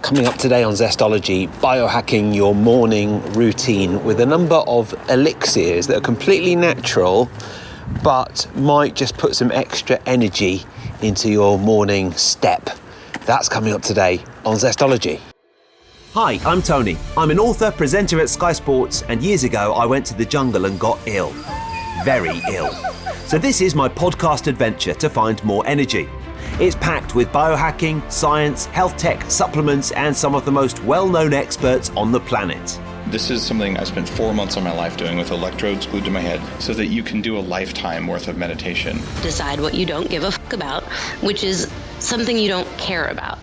Coming up today on Zestology, biohacking your morning routine with a number of elixirs that are completely natural, but might just put some extra energy into your morning step. That's coming up today on Zestology. Hi, I'm Tony. I'm an author, presenter at Sky Sports, and years ago I went to the jungle and got ill. Very ill. So this is my podcast adventure to find more energy. It's packed with biohacking, science, health tech, supplements, and some of the most well-known experts on the planet. This is something I spent 4 months of my life doing with electrodes glued to my head so that you can do a lifetime worth of meditation. Decide what you don't give a fuck about, which is something you don't care about.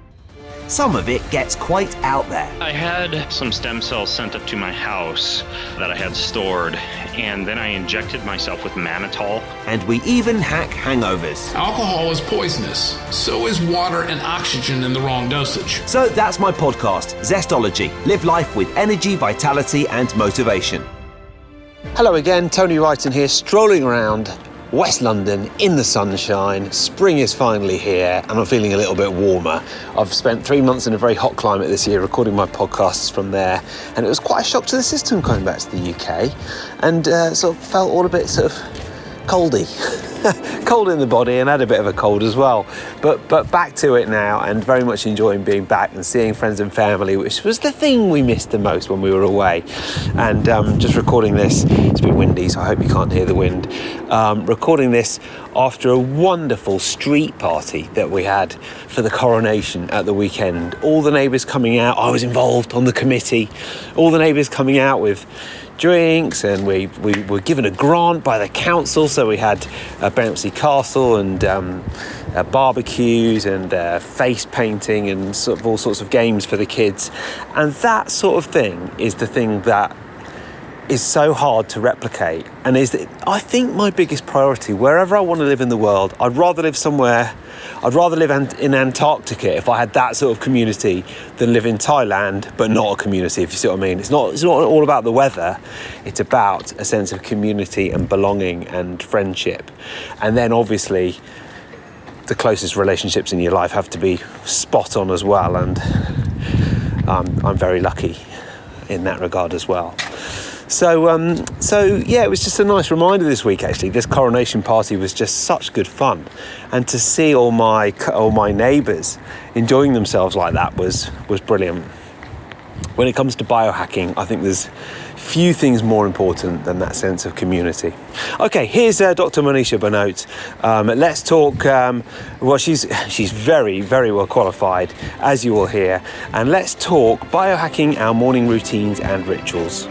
Some of it gets quite out there. I had some stem cells sent up to my house that I had stored, and then I injected myself with mannitol. And we even hack hangovers. Alcohol is poisonous. So is water and oxygen in the wrong dosage. So that's my podcast, Zestology. Live life with energy, vitality, and motivation. Hello again, Tony Wrighton here, strolling around West London in the sunshine. Spring is finally here and I'm feeling a little bit warmer. I've spent 3 months in a very hot climate this year recording my podcasts from there, and it was quite a shock to the system coming back to the UK, and sort of felt all a bit sort of coldy. Cold in the body, and had a bit of a cold as well, but back to it now and very much enjoying being back and seeing friends and family, which was the thing we missed the most when we were away. And just recording this, it's been windy, so I hope you can't hear the wind. Recording this after a wonderful street party that we had for the coronation at the weekend. All the neighbours coming out. I was involved on the committee. All the neighbours coming out with drinks, and we were given a grant by the council, so we had a bouncy castle and barbecues and face painting and sort of all sorts of games for the kids. And that sort of thing is the thing that is so hard to replicate, and is that I think my biggest priority wherever I want to live in the world. I'd rather live in Antarctica if I had that sort of community than live in Thailand, but not a community, if you see what I mean. It's not all about the weather. It's about a sense of community and belonging and friendship. And then obviously the closest relationships in your life have to be spot on as well. And I'm very lucky in that regard as well. So yeah, it was just a nice reminder this week, actually. This coronation party was just such good fun. And to see all my neighbours enjoying themselves like that was brilliant. When it comes to biohacking, I think there's few things more important than that sense of community. Okay, here's Dr. Monisha Bhanote. Let's talk, well, she's very, very well qualified, as you will hear. And let's talk biohacking our morning routines and rituals.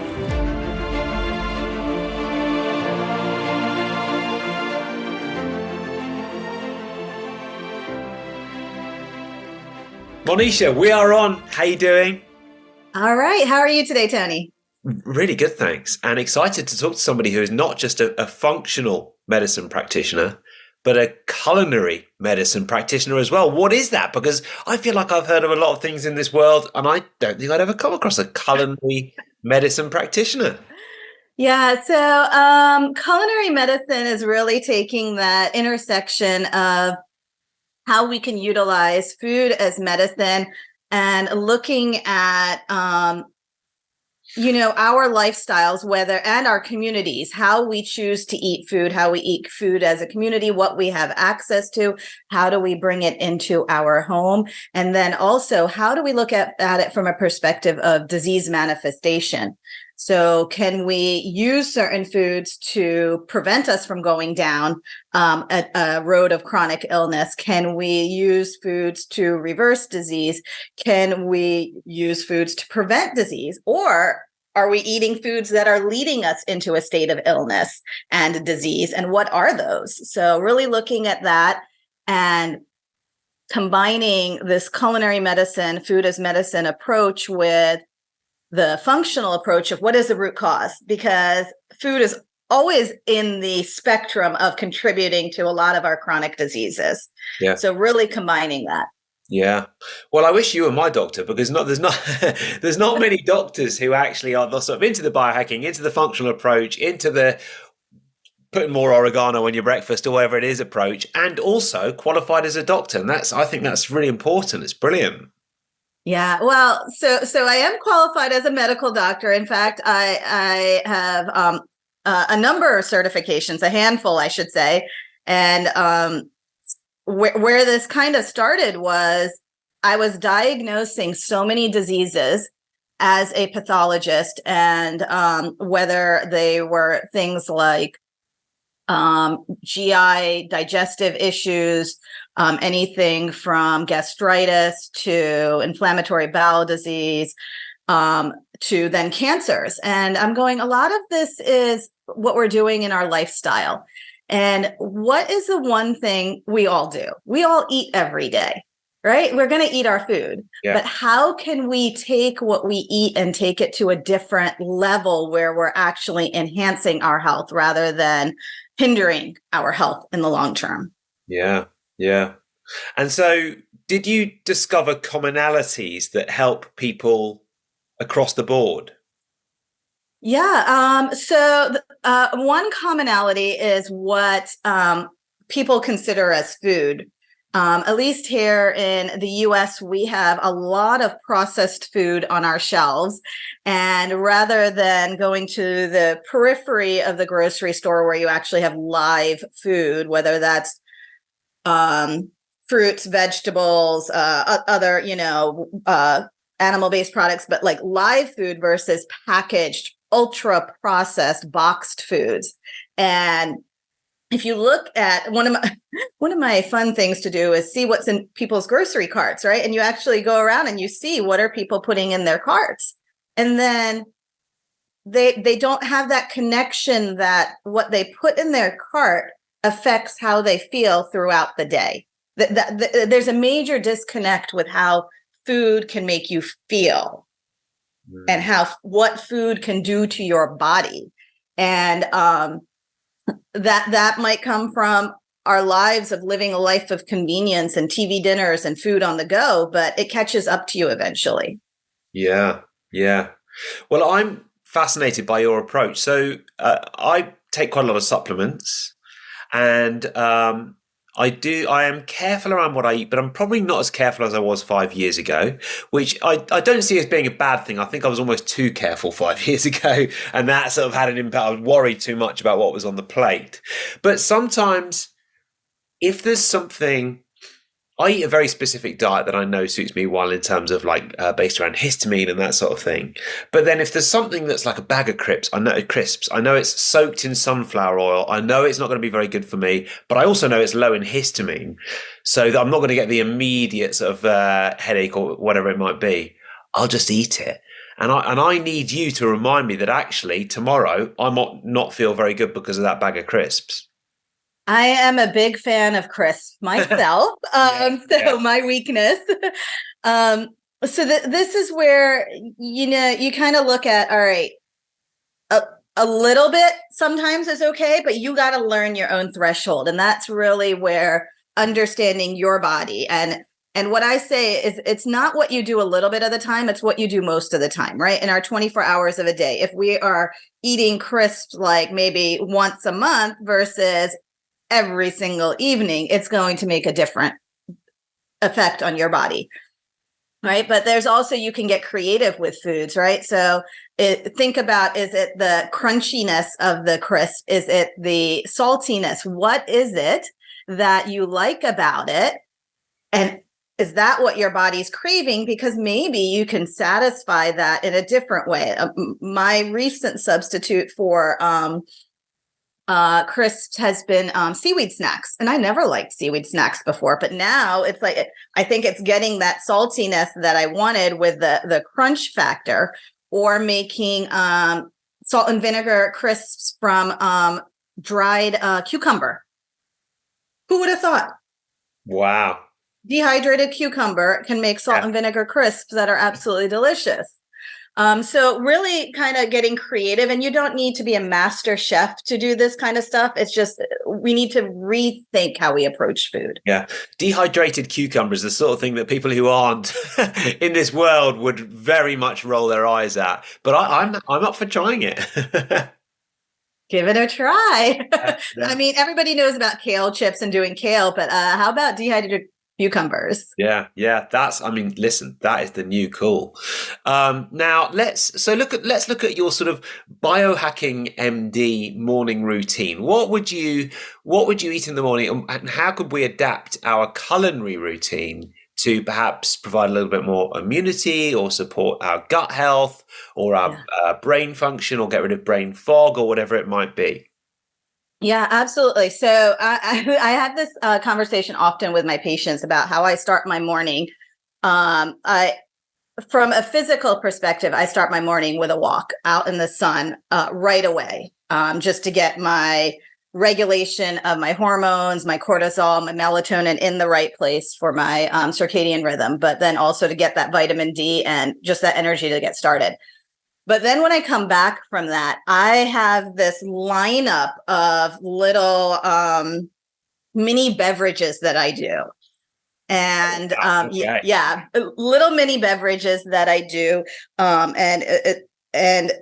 Monisha, we are on. How you doing? All right. How are you today, Tony? Really good, thanks. And excited to talk to somebody who is not just a functional medicine practitioner, but a culinary medicine practitioner as well. What is that? Because I feel like I've heard of a lot of things in this world, and I don't think I'd ever come across a culinary medicine practitioner. Yeah, so culinary medicine is really taking that intersection of how we can utilize food as medicine and looking at, our lifestyles, and our communities, how we choose to eat food, how we eat food as a community, what we have access to, how do we bring it into our home? And then also, how do we look at it from a perspective of disease manifestation? So can we use certain foods to prevent us from going down a road of chronic illness? Can we use foods to reverse disease? Can we use foods to prevent disease? Or are we eating foods that are leading us into a state of illness and disease? And what are those? So really looking at that and combining this culinary medicine, food as medicine approach with the functional approach of what is the root cause, because food is always in the spectrum of contributing to a lot of our chronic diseases. Yeah. So really combining that. Yeah. Well, I wish you were my doctor, because there's not many doctors who actually are sort of into the biohacking, into the functional approach, into the putting more oregano on your breakfast or whatever it is approach, and also qualified as a doctor. And I think that's really important. It's brilliant. Yeah, well, so I am qualified as a medical doctor. In fact, I have a number of certifications, a handful, I should say. And where this kind of started was I was diagnosing so many diseases as a pathologist, and whether they were things like GI digestive issues, anything from gastritis to inflammatory bowel disease, to then cancers. And I'm going, a lot of this is what we're doing in our lifestyle. And what is the one thing we all do? We all eat every day, right? We're going to eat our food. Yeah. But how can we take what we eat and take it to a different level where we're actually enhancing our health rather than hindering our health in the long term? Yeah, yeah. And so did you discover commonalities that help people across the board? Yeah. So one commonality is what people consider as food. At least here in the US, we have a lot of processed food on our shelves. And rather than going to the periphery of the grocery store where you actually have live food, whether that's fruits, vegetables, other, animal-based products, but like live food versus packaged, ultra processed, boxed foods. And if you look at one of my fun things to do is see what's in people's grocery carts, right? And you actually go around and you see what are people putting in their carts. And then they don't have that connection that what they put in their cart affects how they feel throughout the day. There's a major disconnect with how food can make you feel and what food can do to your body. And that might come from our lives of living a life of convenience and TV dinners and food on the go, but it catches up to you eventually. Yeah, yeah. Well, I'm fascinated by your approach. So I take quite a lot of supplements, and I am careful around what I eat, but I'm probably not as careful as I was 5 years ago, which I don't see as being a bad thing. I think I was almost too careful 5 years ago, and that sort of had an impact. I worried too much about what was on the plate. But sometimes if there's something, I eat a very specific diet that I know suits me well in terms of like based around histamine and that sort of thing. But then if there's something that's like a bag of crisps, I know it's soaked in sunflower oil. I know it's not going to be very good for me, but I also know it's low in histamine, so that I'm not going to get the immediate sort of headache or whatever it might be. I'll just eat it. And I need you to remind me that actually tomorrow I might not feel very good because of that bag of crisps. I am a big fan of crisps myself. My weakness. This is where, you kind of look at, all right, a little bit sometimes is okay, but you got to learn your own threshold. And that's really where understanding your body. And what I say is it's not what you do a little bit of the time, it's what you do most of the time, right? In our 24 hours of a day, if we are eating crisps like maybe once a month versus every single evening, it's going to make a different effect on your body, right? But there's also, you can get creative with foods, right? So think about, is it the crunchiness of the crisp? Is it the saltiness? What is it that you like about it? And is that what your body's craving? Because maybe you can satisfy that in a different way. My recent substitute for crisps has been seaweed snacks. And I never liked seaweed snacks before, but now it's like, I think it's getting that saltiness that I wanted with the crunch factor, or making salt and vinegar crisps from dried cucumber. Who would have thought? Wow. Dehydrated cucumber can make salt and vinegar crisps that are absolutely delicious. So really kind of getting creative, and you don't need to be a master chef to do this kind of stuff. It's just, we need to rethink how we approach food. Yeah. Dehydrated cucumber is the sort of thing that people who aren't in this world would very much roll their eyes at. But I'm up for trying it. Give it a try. Yeah. I mean, everybody knows about kale chips and doing kale, but how about dehydrated cucumbers. Yeah, that's, I mean, listen, that is the new cool. Now let's look at your sort of biohacking MD morning routine. What would you eat in the morning, and how could we adapt our culinary routine to perhaps provide a little bit more immunity or support our gut health or our brain function, or get rid of brain fog, or whatever it might be? Yeah, absolutely. So I have this conversation often with my patients about how I start my morning. From a physical perspective, I start my morning with a walk out in the sun right away, just to get my regulation of my hormones, my cortisol, my melatonin in the right place for my circadian rhythm, but then also to get that vitamin D and just that energy to get started. But then when I come back from that, I have this lineup of little mini beverages that I do. And little mini beverages that I do. And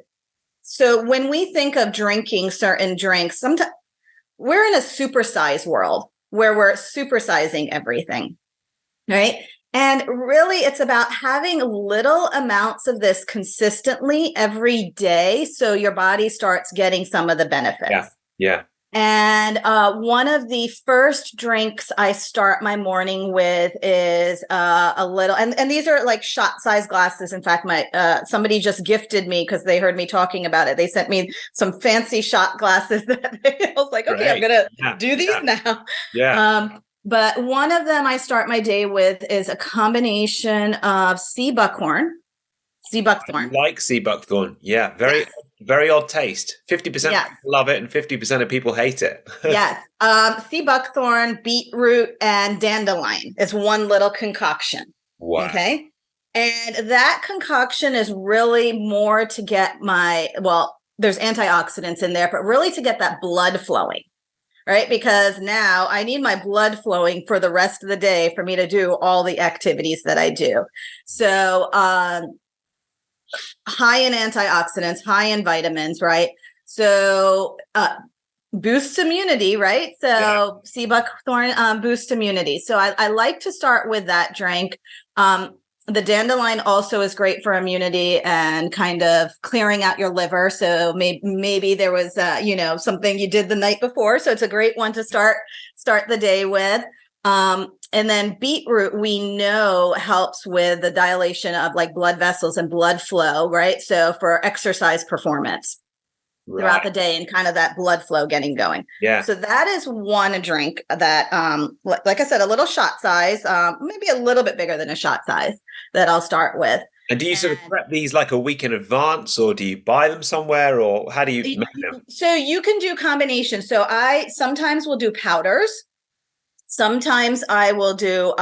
so when we think of drinking certain drinks, sometimes we're in a supersize world where we're supersizing everything, right? And really, it's about having little amounts of this consistently every day, so your body starts getting some of the benefits. Yeah. And one of the first drinks I start my morning with is a little, and these are like shot-sized glasses. In fact, somebody just gifted me, because they heard me talking about it. They sent me some fancy shot glasses that I was like, okay, I'm gonna do these now. Yeah. But one of them I start my day with is a combination of sea buckthorn. Like sea buckthorn. Yeah. Very odd taste. 50% love it and 50% of people hate it. Yes. Sea buckthorn, beetroot, and dandelion is one little concoction. Wow. Okay. And that concoction is really more to get there's antioxidants in there, but really to get that blood flowing. Right? Because now I need my blood flowing for the rest of the day for me to do all the activities that I do. So high in antioxidants, high in vitamins, right? So boosts immunity, right? So sea buckthorn boosts immunity. So I like to start with that drink. The dandelion also is great for immunity and kind of clearing out your liver. So maybe there was, something you did the night before. So it's a great one to start the day with. And then beetroot, we know, helps with the dilation of like blood vessels and blood flow, right? So for exercise performance throughout the day and kind of that blood flow getting going. Yeah. So that is one drink that, like I said, a little shot size, maybe a little bit bigger than a shot size, that I'll start with. And do you sort of prep these like a week in advance, or do you buy them somewhere, or how do you make them? So you can do combinations. So I sometimes will do powders. Sometimes I will do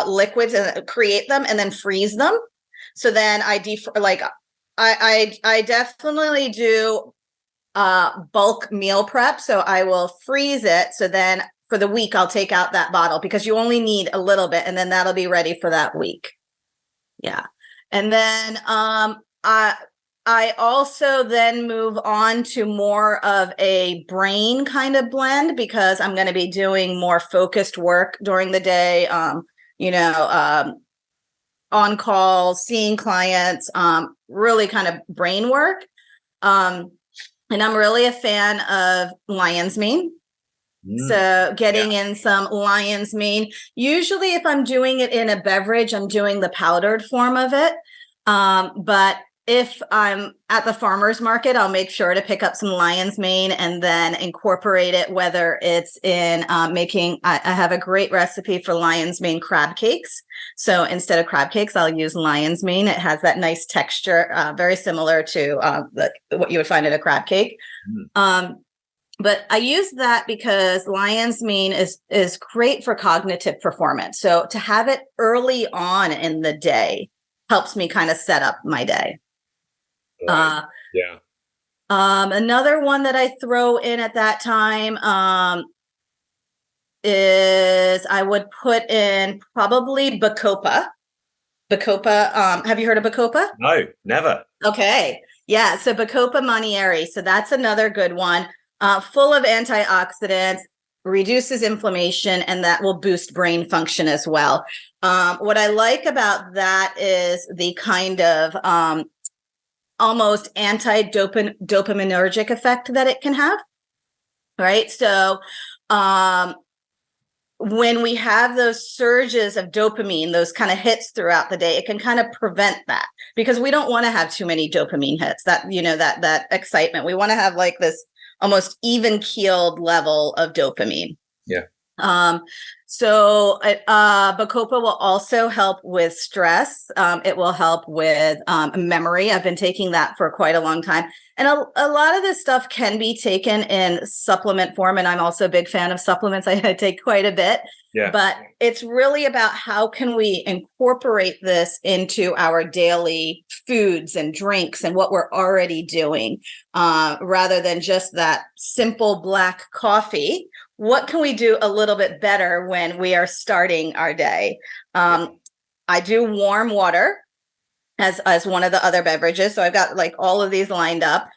liquids and create them and then freeze them. So then I definitely do bulk meal prep. So I will freeze it. So then for the week, I'll take out that bottle, because you only need a little bit, and then that'll be ready for that week. Yeah. And then I also then move on to more of a brain kind of blend, because I'm going to be doing more focused work during the day, on call, seeing clients, really kind of brain work. And I'm really a fan of lion's mane. So getting in some lion's mane. Usually if I'm doing it in a beverage, I'm doing the powdered form of it. But if I'm at the farmer's market, I'll make sure to pick up some lion's mane and then incorporate it, whether it's in making, I have a great recipe for lion's mane crab cakes. So instead of crab cakes, I'll use lion's mane. It has that nice texture, very similar to what you would find in a crab cake. But I use that because lion's mane is great for cognitive performance. So to have it early on in the day helps me kind of set up my day. Right. Another one that I throw in at that time is I would put in probably Bacopa. Bacopa, have you heard of Bacopa? No, never. Okay. Yeah. So Bacopa Monnieri. So that's another good one. Full of antioxidants, reduces inflammation, and that will boost brain function as well. What I like about that is the kind of almost anti-dopaminergic effect that it can have, right? So when we have those surges of dopamine, those kind of hits throughout the day, it can kind of prevent that, because we don't want to have too many dopamine hits, that, you know, that excitement. We want to have like this almost even keeled level of dopamine. Yeah. Bacopa will also help with stress. It will help with memory. I've been taking that for quite a long time. And a lot of this stuff can be taken in supplement form. And I'm also a big fan of supplements. I take quite a bit. Yeah. But it's really about how can we incorporate this into our daily foods and drinks and what we're already doing, rather than just that simple black coffee. What can we do a little bit better when we are starting our day? I do warm water as one of the other beverages. So I've got like all of these lined up.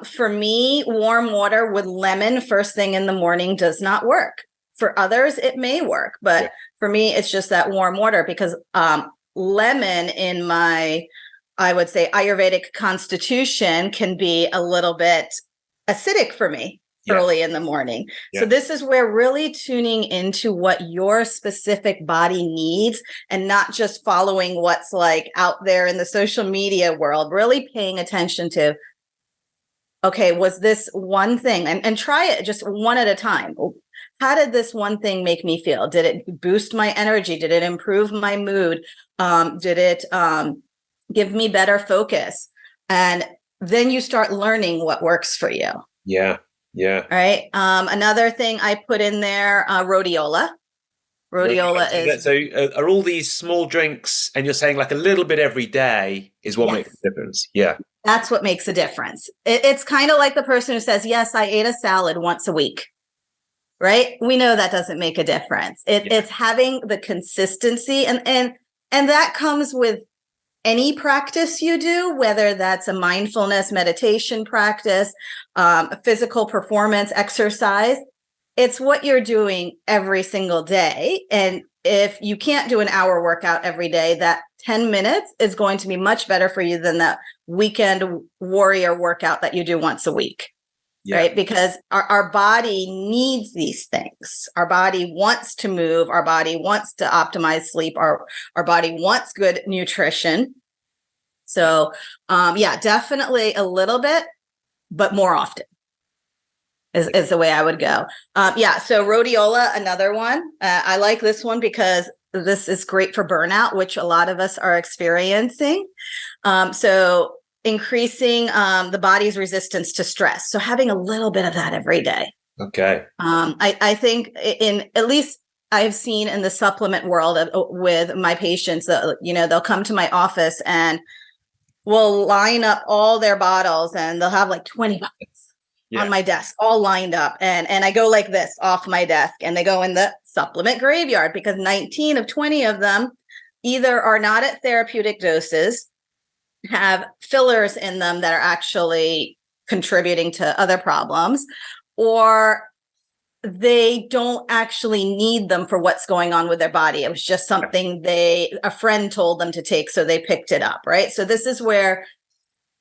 For me, warm water with lemon first thing in the morning does not work. For others, it may work, but for me, it's just that warm water, because lemon in my, I would say, Ayurvedic constitution can be a little bit acidic for me early in the morning. So this is where really tuning into what your specific body needs, and not just following what's like out there in the social media world, really paying attention to, okay, was this one thing, and try it just one at a time. How did this one thing make me feel? Did it boost my energy? Did it improve my mood? Did it give me better focus? And then you start learning what works for you. Yeah. Yeah. All right. Another thing I put in there, rhodiola. Rhodiola is. So are all these small drinks, and you're saying like a little bit every day is what makes a difference? Yeah. That's what makes a difference. It's kind of like the person who says, yes, I ate a salad once a week. Right? We know that doesn't make a difference. It's having the consistency, and that comes with any practice you do, whether that's a mindfulness meditation practice, a physical performance exercise. It's what you're doing every single day. And if you can't do an hour workout every day, that 10 minutes is going to be much better for you than that weekend warrior workout that you do once a week. Right? Because our body needs these things. Our body wants to move. Our body wants to optimize sleep. Our body wants good nutrition. So, definitely a little bit, but more often is the way I would go. So rhodiola, another one. I like this one because this is great for burnout, which a lot of us are experiencing. So increasing the body's resistance to stress. So having a little bit of that every day. Okay. I think at least I've seen in the supplement world with my patients, they'll come to my office and we'll line up all their bottles, and they'll have like 20 bottles on my desk, all lined up. And I go like this off my desk, and they go in the supplement graveyard, because 19 of 20 of them either are not at therapeutic doses, have fillers in them that are actually contributing to other problems, or they don't actually need them for what's going on with their body. It was just something a friend told them to take, so they picked it up, right? So this is where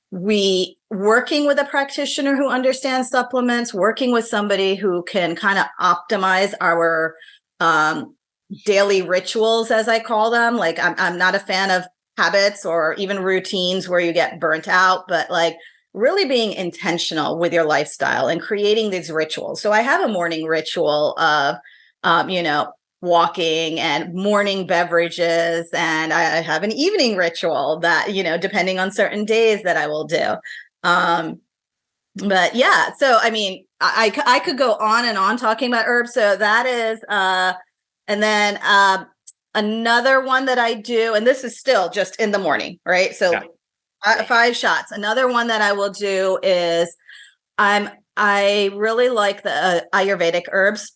working with a practitioner who understands supplements, working with somebody who can kind of optimize our daily rituals, as I call them. Like I'm not a fan of habits or even routines where you get burnt out, but like really being intentional with your lifestyle and creating these rituals. So I have a morning ritual of, walking and morning beverages. And I have an evening ritual that, depending on certain days, that I will do. But yeah, so, I mean, I could go on and on talking about herbs. So that is, and then, another one that I do, and this is still just in the morning, right? So 5 shots. Another one that I will do is I really like the Ayurvedic herbs.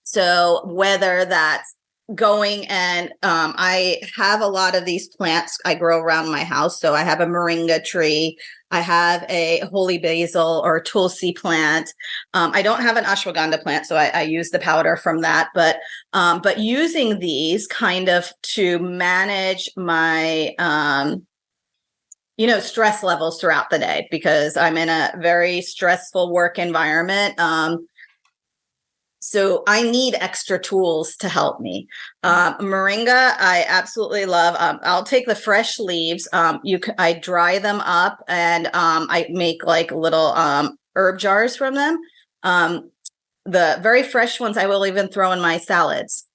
So whether that's going and I have a lot of these plants I grow around my house. So I have a moringa tree. I have a holy basil or tulsi plant. I don't have an ashwagandha plant, so I use the powder from that. But using these kind of to manage my stress levels throughout the day, because I'm in a very stressful work environment. So I need extra tools to help me. Moringa, I absolutely love. I'll take the fresh leaves. I dry them up and I make like little herb jars from them. The very fresh ones I will even throw in my salads.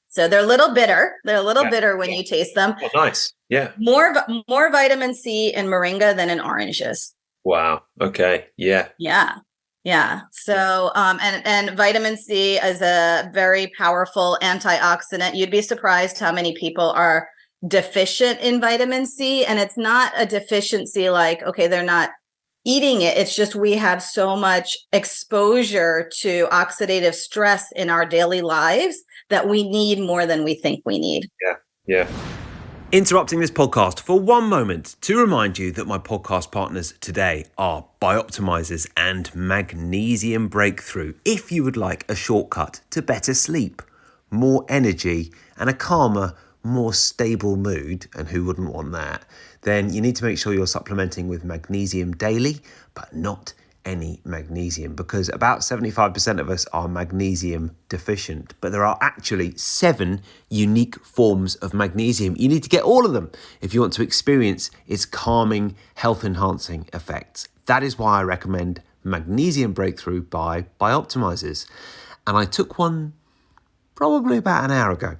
So they're a little bitter. They're a little bitter when you taste them. Oh, nice. Yeah. More vitamin C in moringa than in oranges. Wow. Okay. Yeah. Yeah. Yeah. So, and vitamin C is a very powerful antioxidant. You'd be surprised how many people are deficient in vitamin C. And it's not a deficiency like, okay, they're not eating it. It's just we have so much exposure to oxidative stress in our daily lives that we need more than we think we need. Yeah. Yeah. Interrupting this podcast for one moment to remind you that my podcast partners today are BiOptimizers and Magnesium Breakthrough. If you would like a shortcut to better sleep, more energy, and a calmer, more stable mood, and who wouldn't want that, then you need to make sure you're supplementing with magnesium daily, but not any magnesium, because about 75% of us are magnesium deficient, but there are actually 7 unique forms of magnesium. You need to get all of them if you want to experience its calming, health-enhancing effects. That is why I recommend Magnesium Breakthrough by BiOptimizers. And I took one probably about an hour ago.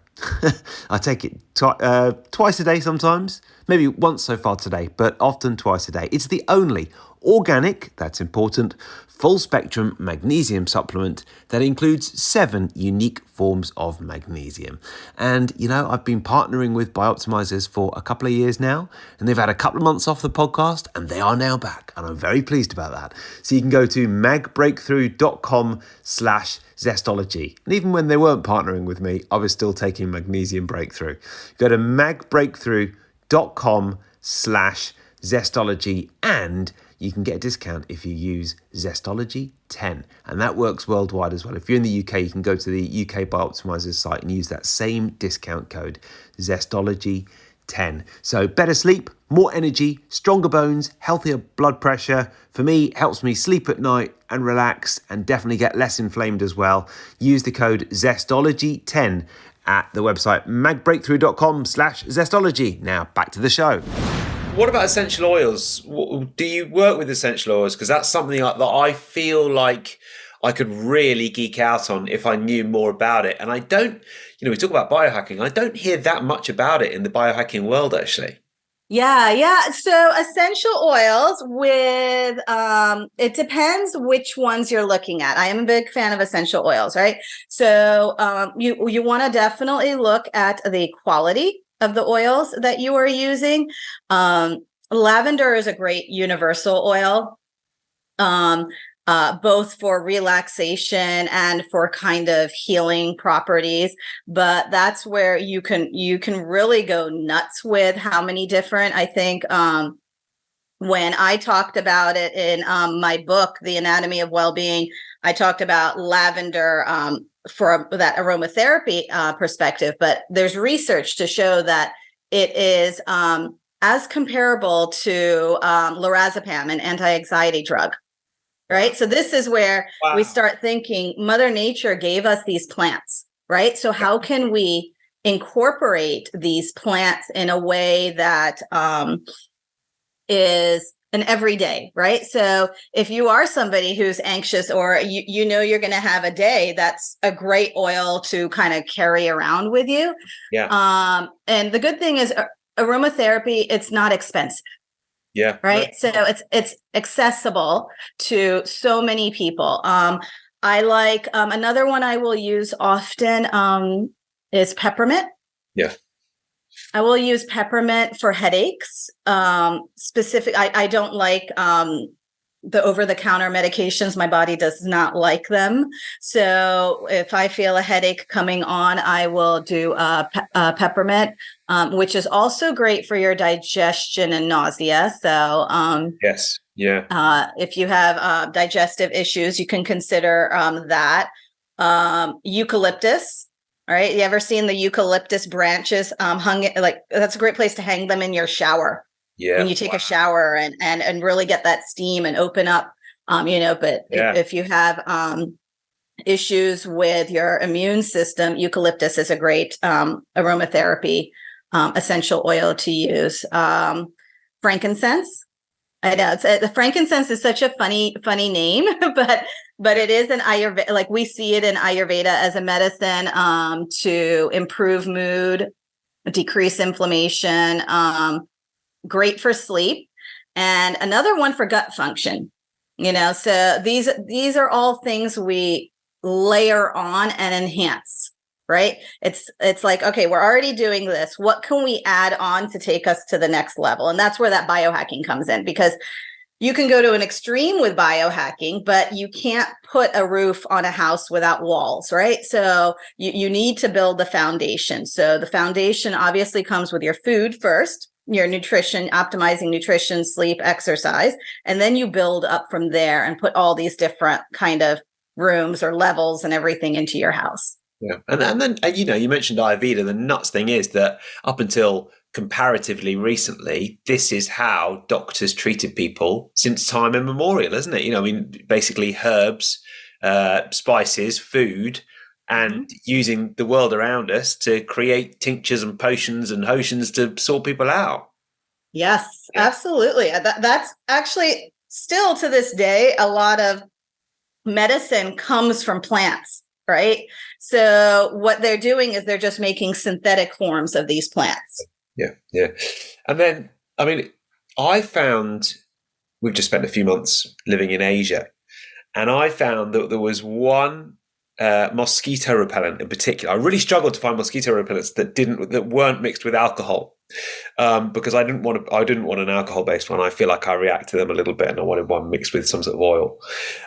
I take it twice a day sometimes, maybe once so far today, but often twice a day. It's the only organic, that's important, full spectrum magnesium supplement that includes 7 unique forms of magnesium. And, I've been partnering with BiOptimizers for a couple of years now, and they've had a couple of months off the podcast, and they are now back, and I'm very pleased about that. So you can go to magbreakthrough.com/zestology. And even when they weren't partnering with me, I was still taking Magnesium Breakthrough. Go to magbreakthrough.com/zestology, and you can get a discount if you use Zestology10. And that works worldwide as well. If you're in the UK, you can go to the UK BiOptimizers site and use that same discount code, Zestology10. So better sleep, more energy, stronger bones, healthier blood pressure. For me, it helps me sleep at night and relax and definitely get less inflamed as well. Use the code Zestology10 at the website magbreakthrough.com/zestology. Now back to the show. What about essential oils? Do you work with essential oils? Because that's something that I feel like I could really geek out on if I knew more about it. And I don't, we talk about biohacking. I don't hear that much about it in the biohacking world, actually. Yeah. So essential oils with, it depends which ones you're looking at. I am a big fan of essential oils, right? So you want to definitely look at the quality of the oils that you are using. Lavender is a great universal oil, both for relaxation and for kind of healing properties. But that's where you can really go nuts with how many different, I think, when I talked about it in my book, The Anatomy of Wellbeing, I talked about lavender for that aromatherapy perspective, but there's research to show that it is as comparable to lorazepam, an anti-anxiety drug, right? So this is where we start thinking Mother Nature gave us these plants, right? So how can we incorporate these plants in a way that is an everyday, right? So if you are somebody who's anxious or you're going to have a day, that's a great oil to kind of carry around with you. Yeah. And the good thing is aromatherapy, it's not expensive. Yeah. Right. So it's accessible to so many people. I like another one I will use often is peppermint. Yeah. I will use peppermint for headaches. I don't like the over-the-counter medications. My body does not like them. So if I feel a headache coming on, I will do peppermint, which is also great for your digestion and nausea. So Yes. Yeah. if you have digestive issues, you can consider that. Eucalyptus. All right. You ever seen the eucalyptus branches hung? Like, that's a great place to hang them in your shower. Yeah. When you take a shower and really get that steam and open up, but if you have issues with your immune system, eucalyptus is a great aromatherapy essential oil to use. Frankincense. I know the frankincense is such a funny name, but it is an Ayurveda. Like, we see it in Ayurveda as a medicine to improve mood, decrease inflammation, great for sleep, and another one for gut function. So these are all things we layer on and enhance. Right? It's like, okay, we're already doing this. What can we add on to take us to the next level? And that's where that biohacking comes in, because you can go to an extreme with biohacking, but you can't put a roof on a house without walls, right? So you need to build the foundation. So the foundation obviously comes with your food first, your nutrition, optimizing nutrition, sleep, exercise, and then you build up from there and put all these different kind of rooms or levels and everything into your house. Yeah. And then, you mentioned Ayurveda. The nuts thing is that up until comparatively recently, this is how doctors treated people since time immemorial, isn't it? Basically herbs, spices, food, and using the world around us to create tinctures and potions and potions to sort people out. Yes, absolutely. That's actually still to this day, a lot of medicine comes from plants. Right. So what they're doing is they're just making synthetic forms of these plants. Yeah. Yeah. And then, I found, we've just spent a few months living in Asia, and I found that there was one mosquito repellent in particular. I really struggled to find mosquito repellents that weren't mixed with alcohol, because I didn't want an alcohol-based one. I feel like I react to them a little bit, and I wanted one mixed with some sort of oil.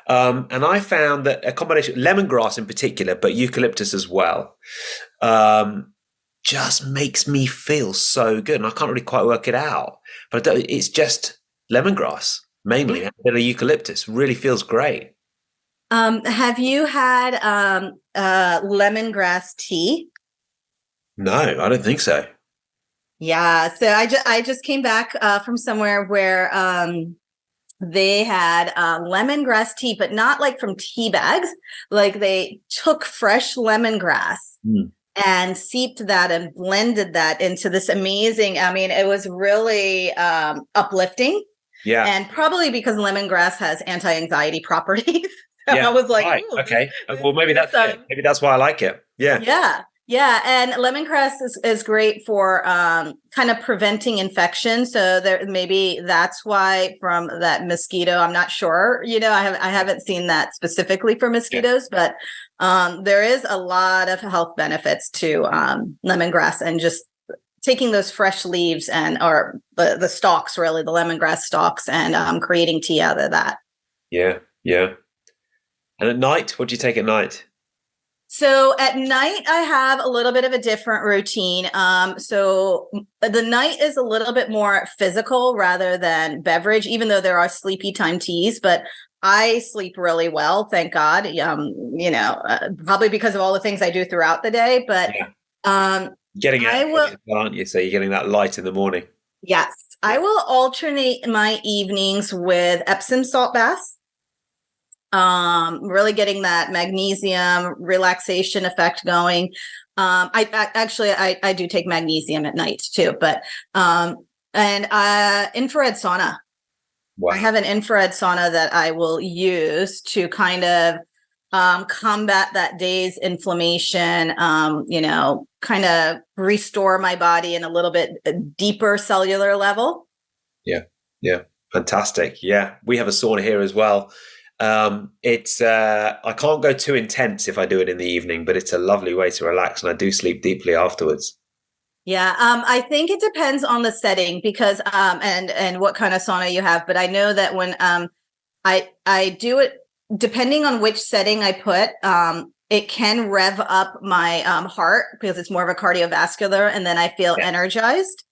And I found that a combination, lemongrass in particular, but eucalyptus as well, just makes me feel so good. And I can't really quite work it out, but it's just lemongrass mainly, and a bit of eucalyptus. Really feels great. Have you had lemongrass tea? No, I don't think so. Yeah, so I just came back from somewhere where they had lemongrass tea, but not like from tea bags. Like, they took fresh lemongrass and seeped that and blended that into this amazing. It was really uplifting. Yeah, and probably because lemongrass has anti-anxiety properties. Yeah, I was like, right. Okay. Well, maybe that's it. Maybe that's why I like it. Yeah. Yeah. Yeah. And lemongrass is great for kind of preventing infection. So maybe that's why from that mosquito, I'm not sure, I haven't seen that specifically for mosquitoes, but there is a lot of health benefits to lemongrass, and just taking those fresh leaves or the stalks, really, the lemongrass stalks, and creating tea out of that. Yeah. Yeah. And at night, what do you take at night? So at night, I have a little bit of a different routine. So the night is a little bit more physical rather than beverage, even though there are sleepy time teas, but I sleep really well, thank God. Probably because of all the things I do throughout the day, but getting out, aren't you? So you're getting that light in the morning. Yes. I will alternate my evenings with Epsom salt baths. Really getting that magnesium relaxation effect going. I do take magnesium at night too, but infrared sauna. Wow. I have an infrared sauna that I will use to kind of combat that day's inflammation, kind of restore my body in a little bit deeper cellular level. Yeah. Yeah. Fantastic. Yeah. We have a sauna here as well. I can't go too intense if I do it in the evening, but it's a lovely way to relax, and I do sleep deeply afterwards. Yeah. I think it depends on the setting, because and what kind of sauna you have, but I know that when I do it depending on which setting I put. It can rev up my heart because it's more of a cardiovascular, and then I feel energized.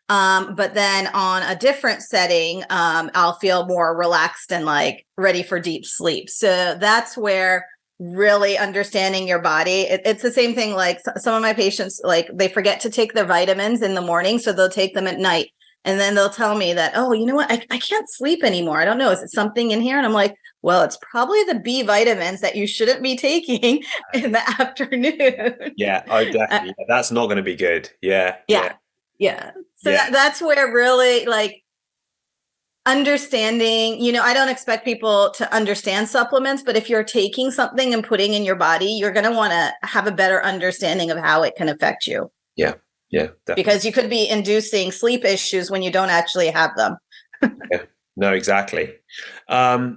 But then on a different setting, I'll feel more relaxed and like ready for deep sleep. So that's where really understanding your body. It's the same thing. Like some of my patients, like they forget to take their vitamins in the morning, so they'll take them at night. And then they'll tell me that, oh, you know what? I can't sleep anymore. I don't know. Is it something in here? And I'm like, well, it's probably the B vitamins that you shouldn't be taking in the afternoon. Yeah, oh, definitely. That's not going to be good. Yeah. So that's where really like understanding, I don't expect people to understand supplements, but if you're taking something and putting in your body, you're going to want to have a better understanding of how it can affect you. Yeah, definitely. Because you could be inducing sleep issues when you don't actually have them. Yeah, no, exactly. Well,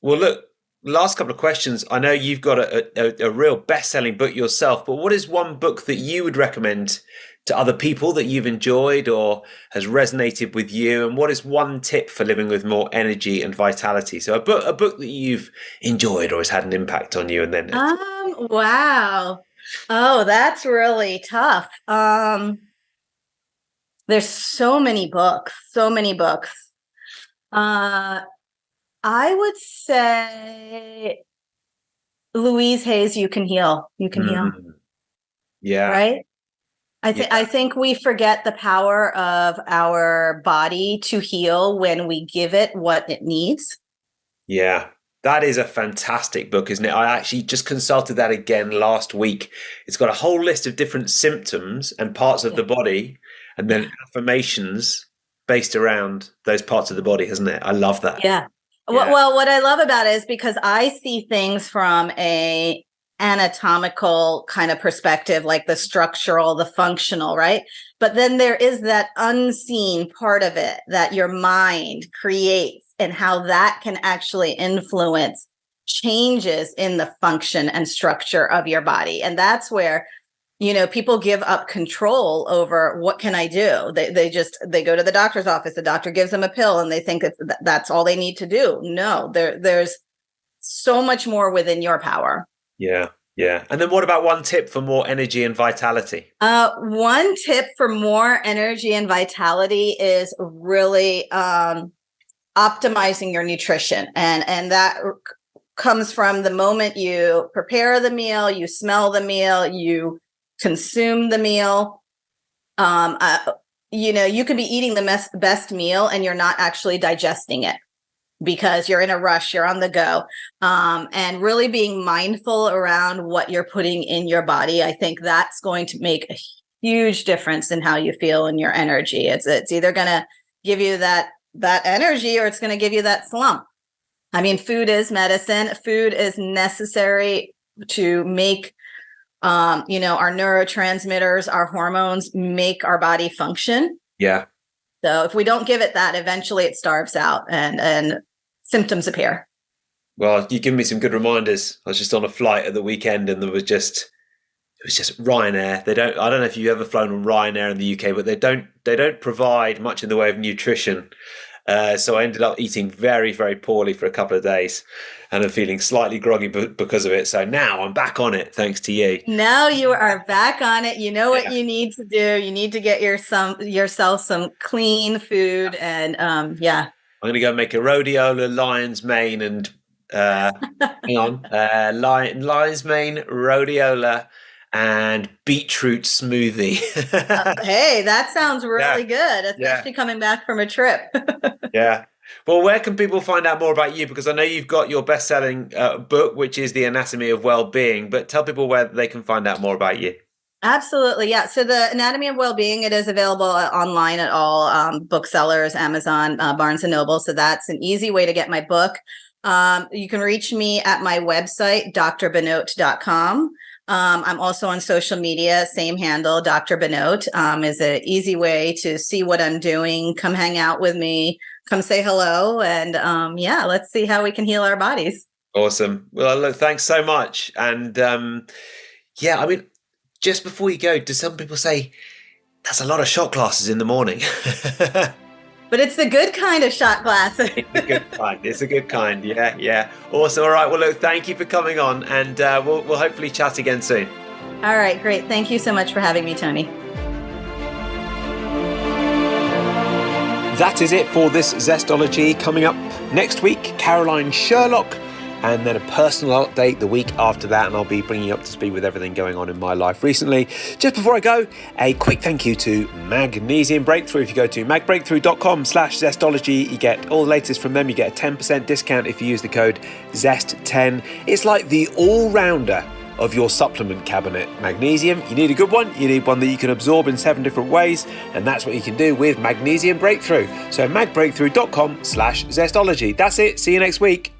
look, last couple of questions. I know you've got a real best-selling book yourself, but what is one book that you would recommend to other people that you've enjoyed or has resonated with you? And what is one tip for living with more energy and vitality? So a book that you've enjoyed or has had an impact on you, and then wow. Oh, that's really tough. There's so many books. I would say Louise Hay's You Can Heal. You Can Heal. Yeah. Right? I think we forget the power of our body to heal when we give it what it needs. Yeah. That is a fantastic book, isn't it? I actually just consulted that again last week. It's got a whole list of different symptoms and parts of the body, and then affirmations based around those parts of the body, hasn't it? I love that. Yeah. Well, what I love about it is because I see things from a anatomical kind of perspective, like the structural, the functional, right? But then there is that unseen part of it that your mind creates, and how that can actually influence changes in the function and structure of your body. And that's where, people give up control over what can I do? They go to the doctor's office, the doctor gives them a pill, and they think that's all they need to do. No, there's so much more within your power. Yeah. And then what about one tip for more energy and vitality? One tip for more energy and vitality is really optimizing your nutrition. And that comes from the moment you prepare the meal, you smell the meal, you consume the meal. You could be eating the best meal and you're not actually digesting it because you're in a rush, you're on the go. And really being mindful around what you're putting in your body. I think that's going to make a huge difference in how you feel and your energy. It's either going to give you that energy or it's going to give you that slump. I mean, food is medicine. Food is necessary to make, our neurotransmitters, our hormones make our body function. Yeah. So if we don't give it that, eventually it starves out and symptoms appear. Well, you give me some good reminders. I was just on a flight at the weekend and it was just Ryanair. I don't know if you've ever flown on Ryanair in the UK, but they don't provide much in the way of nutrition. So I ended up eating very, very poorly for a couple of days and I'm feeling slightly groggy because of it. So now I'm back on it, thanks to you. Now you are back on it. You know what you need to do. You need to get yourself some clean food and I'm going to go make a rhodiola, lion's mane and lion's mane, rhodiola and beetroot smoothie. Hey, that sounds really good, especially coming back from a trip. Yeah. Well, where can people find out more about you? Because I know you've got your best-selling book, which is The Anatomy of Well-Being, but tell people where they can find out more about you. Absolutely. Yeah. So The Anatomy of Well-Being, it is available online at all booksellers, Amazon, Barnes & Noble. So that's an easy way to get my book. You can reach me at my website, drbhanote.com. I'm also on social media, same handle, Dr. Bhanote is an easy way to see what I'm doing. Come hang out with me, come say hello. And let's see how we can heal our bodies. Awesome. Well, look, thanks so much. And I mean, just before you go, do some people say that's a lot of shot glasses in the morning? But it's the good kind of shot glass. It's a good kind. It's a good kind. Yeah. Awesome. All right. Well, look, thank you for coming on, and we'll hopefully chat again soon. All right, great. Thank you so much for having me, Tony. That is it for this Zestology. Coming up next week, Caroline Sherlock, and then a personal update the week after that, and I'll be bringing you up to speed with everything going on in my life recently. Just before I go, a quick thank you to Magnesium Breakthrough. If you go to magbreakthrough.com/Zestology, you get all the latest from them. You get a 10% discount if you use the code ZEST10. It's like the all-rounder of your supplement cabinet. Magnesium, you need a good one. You need one that you can absorb in 7 different ways, and that's what you can do with Magnesium Breakthrough. So magbreakthrough.com/Zestology. That's it. See you next week.